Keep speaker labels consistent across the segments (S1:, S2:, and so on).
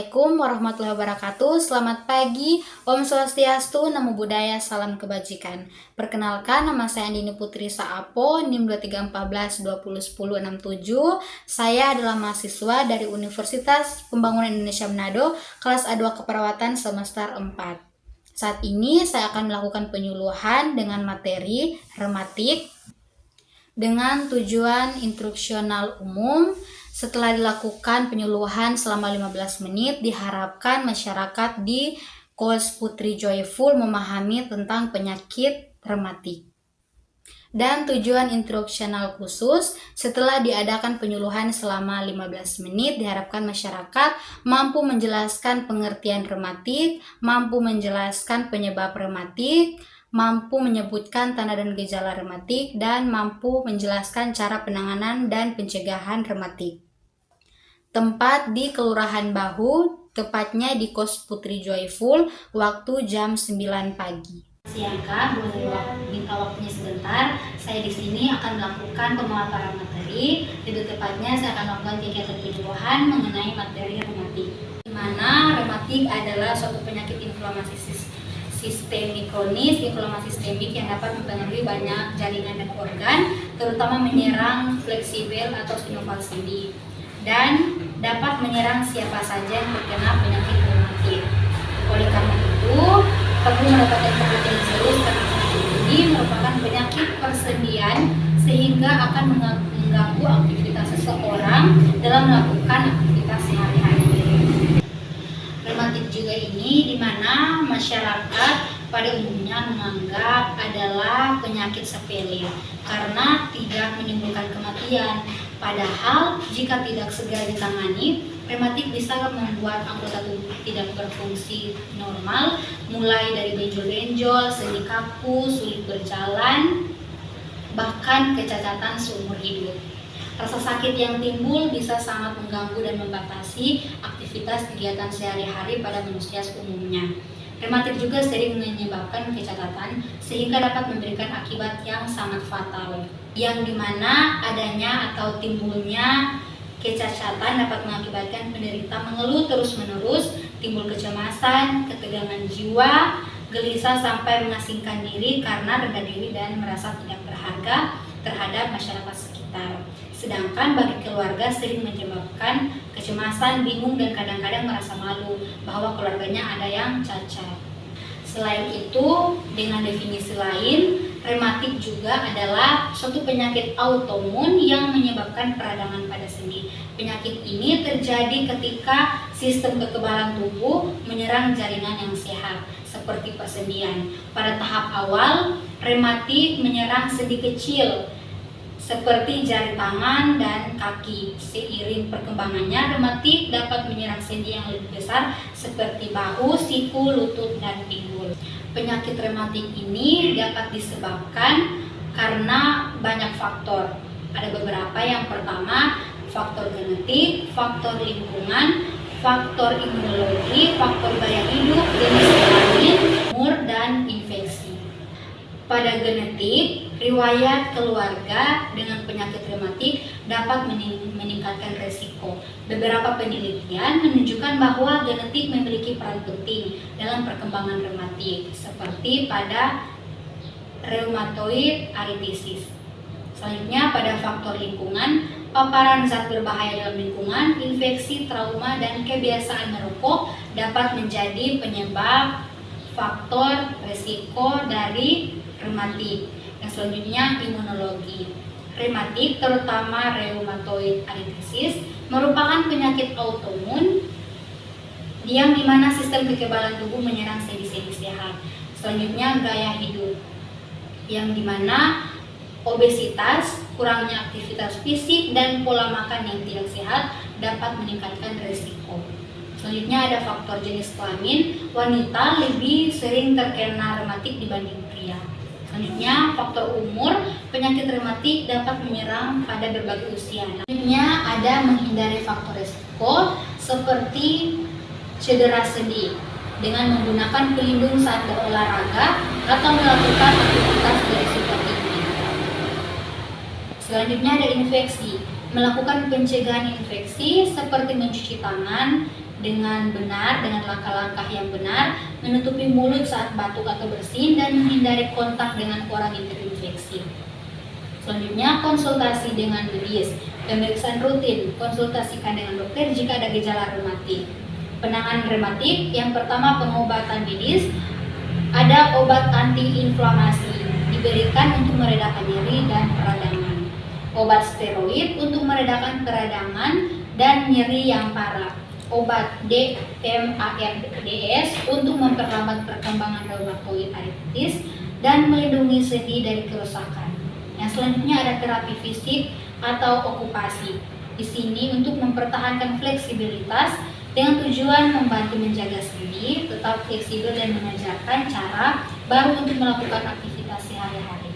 S1: Assalamualaikum warahmatullahi wabarakatuh. Selamat pagi, Om Swastiastu, Namo Buddhaya, Salam Kebajikan. Perkenalkan, nama saya Andini Putri Saapo, NIM 2314201067. Saya adalah mahasiswa dari Universitas Pembangunan Indonesia Manado, kelas A2 Keperawatan semester 4. Saat ini saya akan melakukan penyuluhan dengan materi rematik dengan tujuan instruksional umum. Setelah dilakukan penyuluhan selama 15 menit, diharapkan masyarakat di Kos Putri Joyful memahami tentang penyakit rematik. Dan tujuan instruksional khusus, setelah diadakan penyuluhan selama 15 menit, diharapkan masyarakat mampu menjelaskan pengertian rematik, mampu menjelaskan penyebab rematik, mampu menyebutkan tanda dan gejala rematik, dan mampu menjelaskan cara penanganan dan pencegahan rematik. Tempat di Kelurahan Bahu, tepatnya di Kos Putri Joyful, waktu jam 9 pagi. Siangkan, boleh minta waktunya sebentar. Saya di sini akan melakukan pemaparan materi. Lebih tepatnya saya akan melakukan kegiatan penyuluhan mengenai materi rematik. Di mana rematik adalah suatu penyakit inflamasi sistemik kronis, inflamasi sistemik yang dapat mempengaruhi banyak jaringan dan organ, terutama menyerang fleksibel atau spinofasciae, dan dapat menyerang siapa saja yang terkena penyakit rematik. Oleh karena itu, perlu mendapatkan perhatian serius karena penyakit ini merupakan penyakit persendian sehingga akan mengganggu aktivitas seseorang dalam melakukan aktivitas sehari-hari. Rematik juga ini di mana masyarakat pada umumnya menganggap adalah penyakit sepele karena tidak menimbulkan kematian. Padahal jika tidak segera ditangani, rematik bisa membuat anggota tubuh tidak berfungsi normal, mulai dari benjol-benjol, sendi kaku, sulit berjalan, bahkan kecacatan seumur hidup. Rasa sakit yang timbul bisa sangat mengganggu dan membatasi aktivitas kegiatan sehari-hari pada manusia umumnya. Rematik juga sering menyebabkan kecacatan sehingga dapat memberikan akibat yang sangat fatal, yang dimana adanya atau timbulnya kecacatan dapat mengakibatkan penderita mengeluh terus-menerus, timbul kecemasan, ketegangan jiwa, gelisah sampai mengasingkan diri karena rendah diri dan merasa tidak berharga terhadap masyarakat sekitar. Sedangkan bagi keluarga sering menyebabkan kecemasan, bingung, dan kadang-kadang merasa malu bahwa keluarganya ada yang cacat. Selain itu, dengan definisi lain, rematik juga adalah suatu penyakit autoimun yang menyebabkan peradangan pada sendi. Penyakit ini terjadi ketika sistem kekebalan tubuh menyerang jaringan yang sehat, seperti persendian. Pada tahap awal, rematik menyerang sendi kecil, seperti jari tangan dan kaki. Seiring perkembangannya, rematik dapat menyerang sendi yang lebih besar seperti bahu, siku, lutut, dan pinggul. Penyakit rematik ini dapat disebabkan karena banyak faktor. Ada beberapa. Yang pertama, faktor genetik, faktor lingkungan, faktor imunologi, faktor gaya hidup, jenis kelamin, umur, dan infeksi. Pada genetik, riwayat keluarga dengan penyakit rematik dapat meningkatkan resiko. Beberapa penelitian menunjukkan bahwa genetik memiliki peran penting dalam perkembangan rematik, seperti pada rheumatoid arthritis. Selanjutnya, pada faktor lingkungan, paparan zat berbahaya dalam lingkungan, infeksi, trauma, dan kebiasaan merokok dapat menjadi penyebab faktor resiko dari rematik. Yang selanjutnya, imunologi. Rematik, terutama rheumatoid arthritis, merupakan penyakit autoimun yang dimana sistem kekebalan tubuh menyerang sendi-sendi sehat. Selanjutnya, gaya hidup, yang dimana obesitas, kurangnya aktivitas fisik, dan pola makan yang tidak sehat dapat meningkatkan risiko. Selanjutnya ada faktor jenis kelamin, wanita lebih sering terkena rematik dibanding pria. Selanjutnya, faktor umur, penyakit rematik dapat menyerang pada berbagai usia. Selanjutnya ada menghindari faktor risiko seperti cedera sendi dengan menggunakan pelindung saat berolahraga atau melakukan aktivitas berisiko tinggi. Selanjutnya ada infeksi, melakukan pencegahan infeksi seperti mencuci tangan dengan benar, dengan langkah-langkah yang benar, menutupi mulut saat batuk atau bersin, dan menghindari kontak dengan orang yang terinfeksi. Selanjutnya, konsultasi dengan medis. Pemeriksaan rutin, konsultasikan dengan dokter jika ada gejala rematik. Penanganan rematik, yang pertama pengobatan medis, ada obat antiinflamasi, diberikan untuk meredakan nyeri dan peradangan. Obat steroid untuk meredakan peradangan dan nyeri yang parah. Obat DMARDS untuk memperlambat perkembangan reumatoid arthritis dan melindungi sendi dari kerusakan. Yang selanjutnya ada terapi fisik atau okupasi. Di sini untuk mempertahankan fleksibilitas dengan tujuan membantu menjaga sendi tetap fleksibel dan mengajarkan cara baru untuk melakukan aktivitas sehari-hari.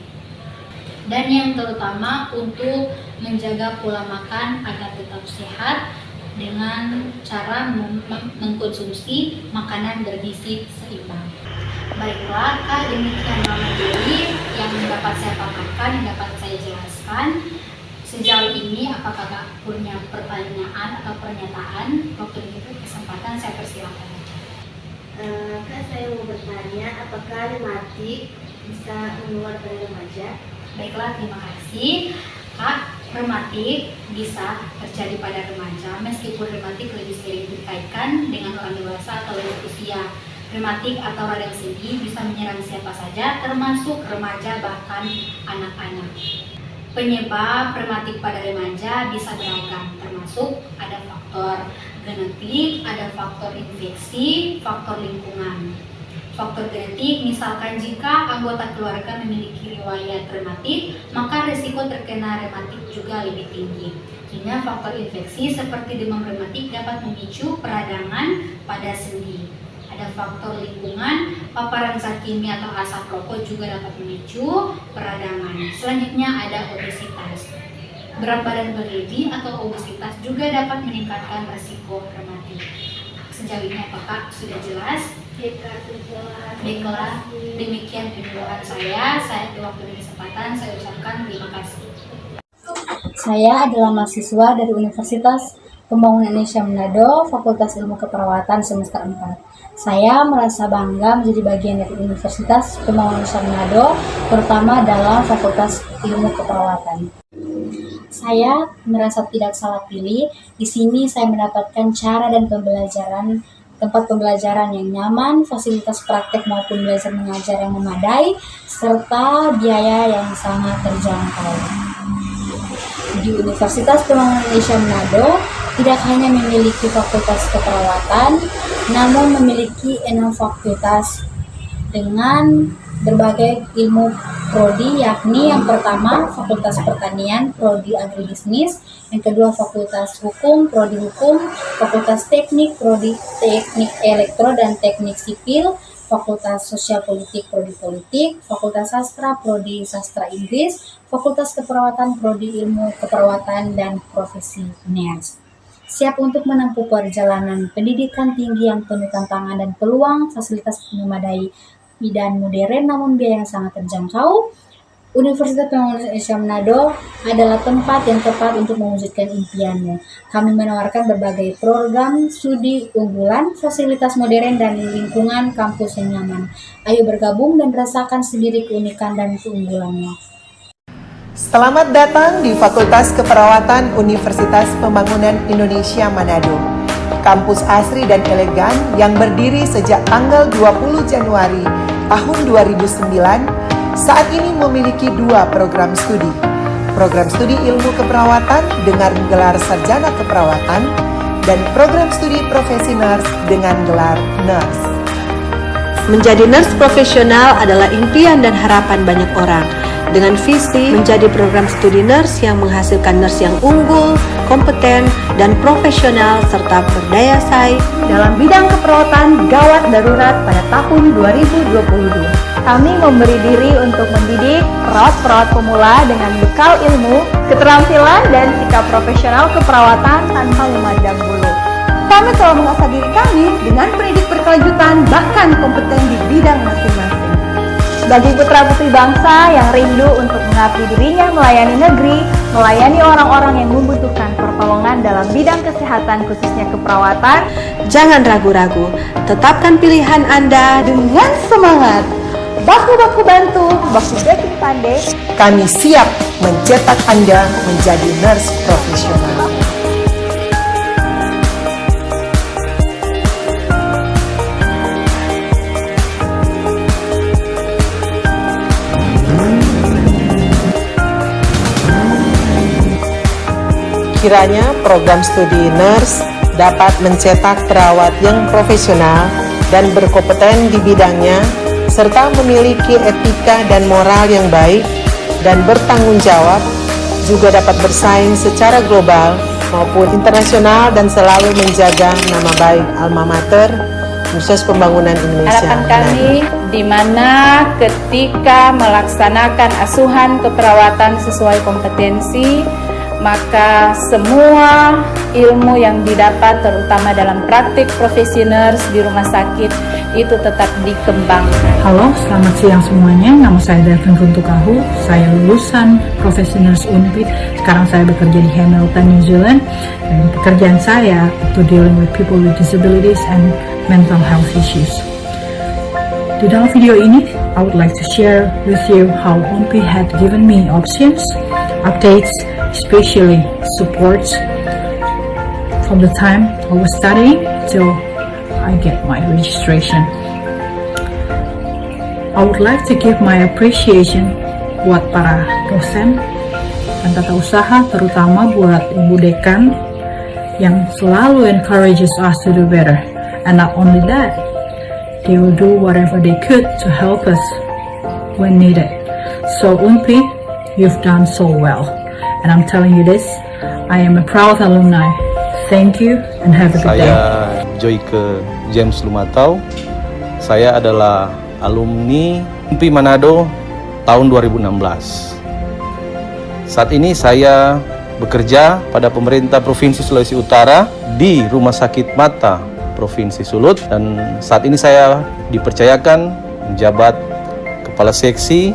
S1: Dan yang terutama untuk menjaga pola makan agar tetap sehat dengan cara mengkonsumsi makanan bergizi seimbang. Baiklah, Kak, demikian materi yang dapat saya paparkan, yang dapat saya jelaskan. Sejauh ini apakah Kak punya pertanyaan atau pernyataan? Waktu itu kesempatan saya persilakan.
S2: Kak, saya mau bertanya, apakah rematik bisa menular pada remaja?
S1: Baiklah, terima kasih. Kak, rematik bisa terjadi pada remaja meskipun rematik lebih sering dikaitkan dengan orang dewasa atau lanjut usia. Rematik atau radang sendi bisa menyerang siapa saja, termasuk remaja bahkan anak-anak. Penyebab rematik pada remaja bisa beragam, termasuk ada faktor genetik, ada faktor infeksi, faktor lingkungan. Faktor genetik, misalkan jika anggota keluarga memiliki riwayat rematik, maka risiko terkena rematik juga lebih tinggi. Hingga faktor infeksi seperti demam rematik dapat memicu peradangan pada sendi. Ada faktor lingkungan, paparan zat kimia atau asap rokok juga dapat memicu peradangan. Selanjutnya ada obesitas. Berat badan berlebih atau obesitas juga dapat meningkatkan risiko rematik. Sejauh ini apakah sudah jelas? Baiklah, demikian penyuluhan saya. Di waktu dan kesempatan saya ucapkan terima kasih.
S3: Saya adalah mahasiswa dari Universitas Pembangunan Indonesia Manado, Fakultas Ilmu Keperawatan semester 4. Saya merasa bangga menjadi bagian dari Universitas Pembangunan Indonesia Manado, terutama dalam Fakultas Ilmu Keperawatan. Saya merasa tidak salah pilih. Di sini saya mendapatkan cara dan tempat pembelajaran yang nyaman, fasilitas praktek maupun belajar mengajar yang memadai, serta biaya yang sangat terjangkau. Di Universitas Pembangunan Indonesia Manado tidak hanya memiliki fakultas keperawatan, namun memiliki 6 fakultas dengan berbagai ilmu prodi, yakni yang pertama Fakultas Pertanian, prodi Agribisnis, yang kedua Fakultas Hukum, prodi Hukum, Fakultas Teknik, prodi Teknik Elektro dan Teknik Sipil, Fakultas Sosial Politik, prodi Politik, Fakultas Sastra, prodi Sastra Inggris, Fakultas Keperawatan, prodi Ilmu Keperawatan, dan profesi nurse. Siap untuk menempuh perjalanan pendidikan tinggi yang penuh tantangan dan peluang, fasilitas memadai dan modern namun biaya yang sangat terjangkau. Universitas Pembangunan Indonesia Manado adalah tempat yang tepat untuk mewujudkan impianmu. Kami menawarkan berbagai program studi unggulan, fasilitas modern, dan lingkungan kampus yang nyaman. Ayo bergabung dan rasakan sendiri keunikan dan keunggulannya.
S4: Selamat datang di Fakultas Keperawatan Universitas Pembangunan Indonesia Manado. Kampus asri dan elegan yang berdiri sejak tanggal 20 Januari tahun 2009 saat ini memiliki 2 program studi. Program studi ilmu keperawatan dengan gelar sarjana keperawatan dan program studi profesi nurse dengan gelar nurse.
S5: Menjadi nurse profesional adalah impian dan harapan banyak orang. Dengan visi menjadi program studi nurse yang menghasilkan nurse yang unggul, kompeten, dan profesional serta berdaya saing
S6: dalam bidang keperawatan gawat darurat pada tahun 2022. Kami memberi diri untuk mendidik perawat-perawat pemula dengan bekal ilmu, keterampilan, dan sikap profesional keperawatan tanpa memandang bulu. Kami telah mengasah diri kami dengan pendidik berkelanjutan bahkan kompeten di bidang masing-masing. Bagi putra-putri bangsa yang rindu untuk mengabdi dirinya melayani negeri, melayani orang-orang yang membutuhkan pertolongan dalam bidang kesehatan khususnya keperawatan,
S5: Jangan ragu-ragu, tetapkan pilihan Anda dengan semangat.
S6: baku-baku bantu, baku backing pandai,
S4: Kami siap mencetak Anda menjadi nurse profesional. Kiranya program studi nurse dapat mencetak perawat yang profesional dan berkompeten di bidangnya, serta memiliki etika dan moral yang baik dan bertanggung jawab, juga dapat bersaing secara global maupun internasional dan selalu menjaga nama baik alma mater Universitas Pembangunan Indonesia.
S7: Harapan kami di mana ketika melaksanakan asuhan keperawatan sesuai kompetensi, maka semua ilmu yang didapat terutama dalam praktik profesi nurse di rumah sakit itu tetap dikembangkan.
S8: Halo, selamat siang semuanya. Nama saya Devin Runtukahu. Saya lulusan profesi nurse UNPI. Sekarang saya bekerja di Hamilton, New Zealand. Dan pekerjaan saya itu dealing with people with disabilities and mental health issues. Di dalam video ini, I would like to share with you how UNPI had given me options, updates, especially supports from the time I was studying till I get my registration. I would like to give my appreciation buat para dosen dan tata usaha, terutama buat Ibu Dekan yang selalu encourages us to do better. And not only that, they will do whatever they could to help us when needed. So UNPI, you've done so well. And I'm telling you this, I am a proud alumni. Thank you and have a good day.
S9: Saya Joyke James Lumatau. Saya adalah alumni UNPI Manado tahun 2016. Saat ini saya bekerja pada pemerintah Provinsi Sulawesi Utara di Rumah Sakit Mata Provinsi Sulut, dan saat ini saya dipercayakan menjabat Kepala Seksi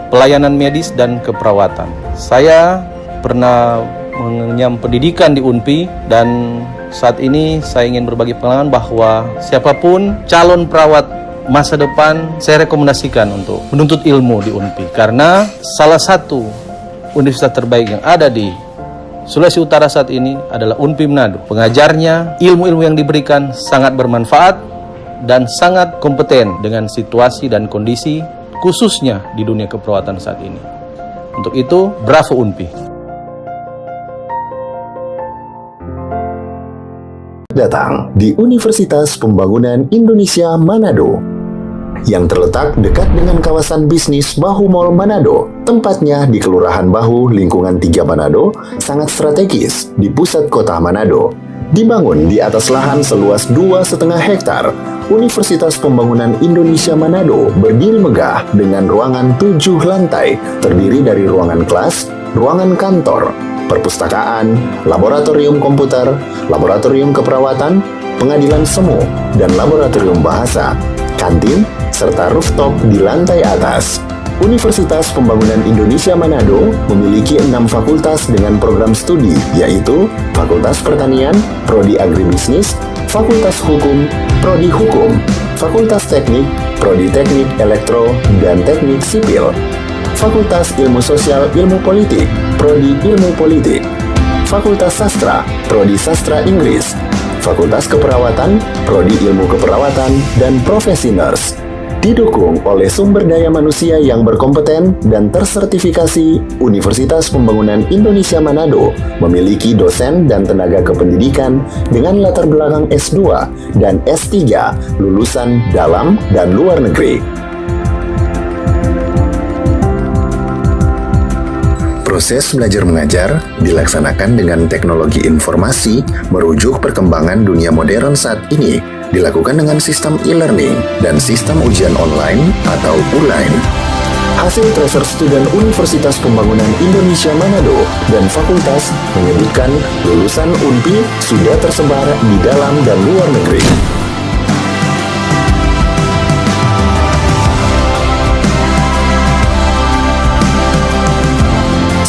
S9: Pelayanan Medis dan Keperawatan. Saya pernah mengenyam pendidikan di UNPI, dan saat ini saya ingin berbagi pengalaman bahwa siapapun calon perawat masa depan saya rekomendasikan untuk menuntut ilmu di UNPI, karena salah satu universitas terbaik yang ada di Sulawesi Utara saat ini adalah UNPI Manado. Pengajarnya, ilmu-ilmu yang diberikan sangat bermanfaat dan sangat kompeten dengan situasi dan kondisi khususnya di dunia keperawatan saat ini. Untuk itu, bravo UNPI.
S10: Datang di Universitas Pembangunan Indonesia Manado yang terletak dekat dengan kawasan bisnis Bahu Mall Manado. Tempatnya di Kelurahan Bahu, lingkungan 3 Manado, sangat strategis di pusat kota Manado. Dibangun di atas lahan seluas 2,5 hektar, Universitas Pembangunan Indonesia Manado berdiri megah dengan ruangan 7 lantai, terdiri dari ruangan kelas, ruangan kantor, perpustakaan, laboratorium komputer, laboratorium keperawatan, pengadilan semu, dan laboratorium bahasa, kantin, serta rooftop di lantai atas. Universitas Pembangunan Indonesia Manado memiliki 6 fakultas dengan program studi, yaitu Fakultas Pertanian, Prodi Agribisnis, Fakultas Hukum, Prodi Hukum, Fakultas Teknik, Prodi Teknik Elektro dan Teknik Sipil, Fakultas Ilmu Sosial Ilmu Politik, Prodi Ilmu Politik, Fakultas Sastra, Prodi Sastra Inggris, Fakultas Keperawatan, Prodi Ilmu Keperawatan, dan Profesi Nurse. Didukung oleh sumber daya manusia yang berkompeten dan tersertifikasi, Universitas Pembangunan Indonesia Manado memiliki dosen dan tenaga kependidikan dengan latar belakang S2 dan S3 lulusan dalam dan luar negeri. Proses belajar mengajar dilaksanakan dengan teknologi informasi merujuk perkembangan dunia modern saat ini, dilakukan dengan sistem e-learning dan sistem ujian online atau ULAIN. Hasil tracer student Universitas Pembangunan Indonesia Manado dan fakultas menyebutkan lulusan UNPI sudah tersebar di dalam dan luar negeri.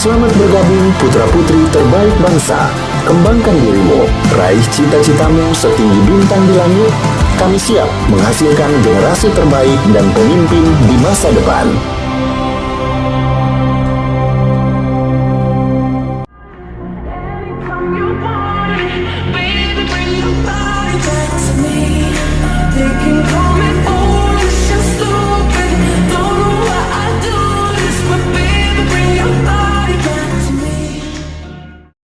S10: Selamat bergabung putra-putri terbaik bangsa. Kembangkan dirimu, raih cita-citamu setinggi bintang di langit. Kami siap menghasilkan generasi terbaik dan pemimpin di masa depan.